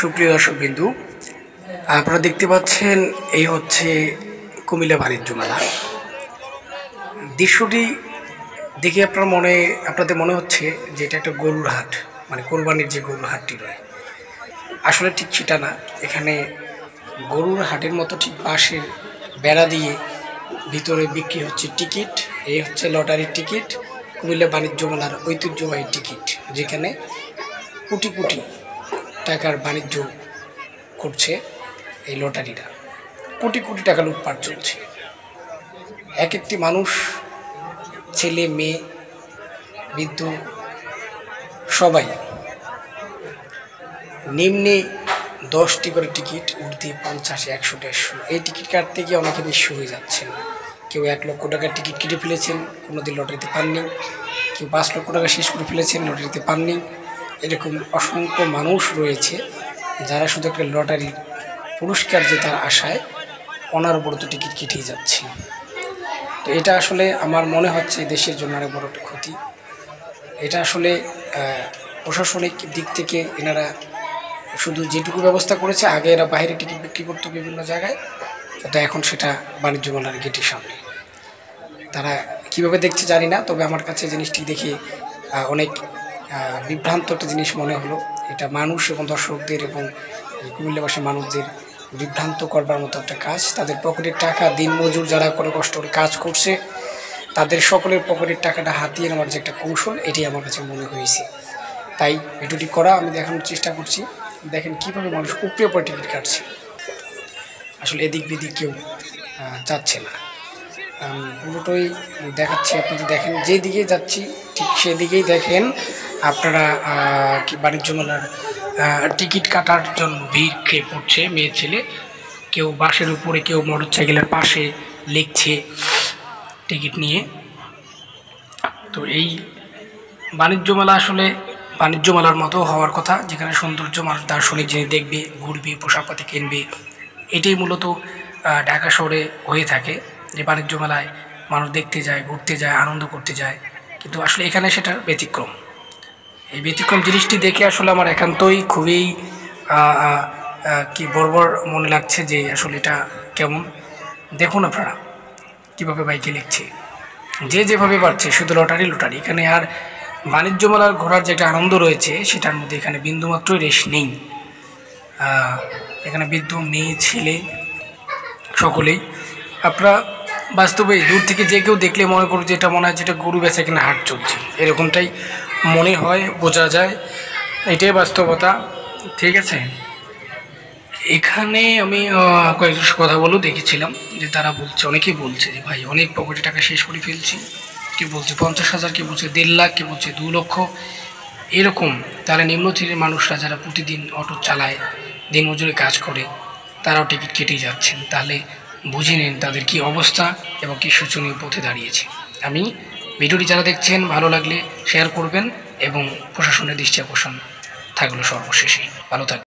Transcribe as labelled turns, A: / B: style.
A: সুপ্রিয় দর্শকবিন্দু, আপনারা দেখতে পাচ্ছেন এই হচ্ছে কুমিল্লা বাণিজ্য মেলা। দৃশ্যটি দেখে আপনাদের মনে হচ্ছে যে এটা একটা গরুর হাট, মানে কোরবানির যে গরুর হাটটি রয়। আসলে ঠিক সেটা না। এখানে গরুর হাটের মতো ঠিক পাশের বেড়া দিয়ে ভিতরে বিক্রি হচ্ছে টিকিট। এই হচ্ছে লটারির টিকিট, কুমিল্লা বাণিজ্য মেলার ঐতিহ্যবাহী টিকিট, যেখানে কোটি কোটি টাকার বাণিজ্য করছে এই লটারিরা। কোটি কোটি টাকা লুটপাট চলছে। এক একটি মানুষ, ছেলে মেয়ে, বৃদ্ধ, সবাই নিম্নে 10টি করে টিকিট, ঊর্ধ্বে 50, 100, 150। এই টিকিট কাটতে গিয়ে অনেকে নিঃস্ব হয়ে যাচ্ছেন। কেউ 1 লক্ষ টাকার টিকিট কেটে ফেলেছেন, কোনোদিন লটারিতে পাননি। কেউ 5 লক্ষ টাকা শেষ করে ফেলেছেন, লটারিতে পাননি। এরকম অসংখ্য মানুষ রয়েছে যারা শুধু একটা লটারির পুরস্কার জেতার আশায় অনবরত টিকিট কেটেই যাচ্ছে। তো এটা আসলে আমার মনে হচ্ছে দেশের জন্য অনেক বড় একটা ক্ষতি। এটা আসলে প্রশাসনিক দিক থেকে এনারা শুধু যেটুকু ব্যবস্থা করেছে, আগে এরা বাইরে টিকিট বিক্রি করতো বিভিন্ন জায়গায়, তো এখন সেটা বাণিজ্য মেলার গেটের সামনে। তারা কীভাবে দেখছে জানি না, তবে আমার কাছে জিনিসটি দেখে অনেক বিভ্রান্ত একটা জিনিস মনে হলো। এটা মানুষ এবং দর্শকদের এবং কুমিল্লাবাসী মানুষদের বিভ্রান্ত করবার মতো একটা কাজ। তাদের পকেটের টাকা, দিনমজুর যারা করে কষ্ট করে কাজ করছে, তাদের সকলের পকেটের টাকাটা হাতিয়ে নেওয়ার যে একটা কৌশল, এটি আমার কাছে মনে হয়েছে। তাই ভিডিওটি করা আমি দেখানোর চেষ্টা করছি। দেখেন কীভাবে মানুষ উপরে উপরে টিকিট কাটছে। আসলে এদিক বেদিক কেউ যাচ্ছে না, পুরোটাই দেখাচ্ছি। আপনাদের দেখেন, যেদিকে যাচ্ছি ঠিক সেদিকেই দেখেন আপনারা বাণিজ্য মেলার টিকিট কাটার জন্য ভিড় খেয়ে পড়ছে মেয়ে ছেলে। কেউ বাসের উপরে, কেউ মোটর সাইকেলের পাশে লিখছে টিকিট নিয়ে। তো এই বাণিজ্য মেলা আসলে বাণিজ্য মেলার মতো হওয়ার কথা, যেখানে সৌন্দর্য, মানুষ দার্শনিক জিনিস দেখবে, ঘুরবে, পোশাকপাতি কিনবে। এটাই মূলত ঢাকা শহরে হয়ে থাকে, যে বাণিজ্য মেলায় মানুষ দেখতে যায়, ঘুরতে যায়, আনন্দ করতে যায়। কিন্তু আসলে এখানে সেটার ব্যতিক্রম। এই ব্যতিক্রম জিনিসটি দেখে আসলে আমার একান্তই খুবই বর্বর মনে লাগছে যে আসলে এটা কেমন। দেখুন আপনারা কীভাবে বাইকে লিখছে, যে যেভাবে পারছে, শুধু লটারি লটারি। এখানে আর বাণিজ্য মেলার ঘোরার যে একটা আনন্দ রয়েছে, সেটার মধ্যে এখানে বিন্দুমাত্রই রেশ নেই। এখানে বৃদ্ধ, মেয়ে, ছেলে সকলেই। আপনারা বাস্তবে দূর থেকে যে কেউ দেখলে মনে করো যে এটা মনে হয় যেটা গরু বেচা এখানে হাট চলছে, এরকমটাই মনে হয়, বোঝা যায়। এটাই বাস্তবতা, ঠিক আছে। এখানে আমি কয়েকজন কথা বলেও দেখেছিলাম যে তারা বলছে, অনেকেই বলছে যে ভাই অনেক পকেটে টাকা শেষ করে ফেলছি। কেউ বলছে 50,000, কেউ বলছে 1.5 লাখ, কেউ বলছে 2 লক্ষ। এরকম তারা নিম্ন শ্রেণীর মানুষরা যারা প্রতিদিন অটো চালায়, দিনমজুরি কাজ করে, তারাও টিকিট কেটেই যাচ্ছেন। তাহলে বুঝে নিন তাদের কী অবস্থা এবং কী শোচনীয় পথে দাঁড়িয়েছে। আমি ভিডিওটি যারা দেখছেন, ভালো লাগলে শেয়ার করবেন এবং প্রশাসনের দৃষ্টি আকর্ষণ থাকলো সর্বশেষে। ভালো থাকবেন।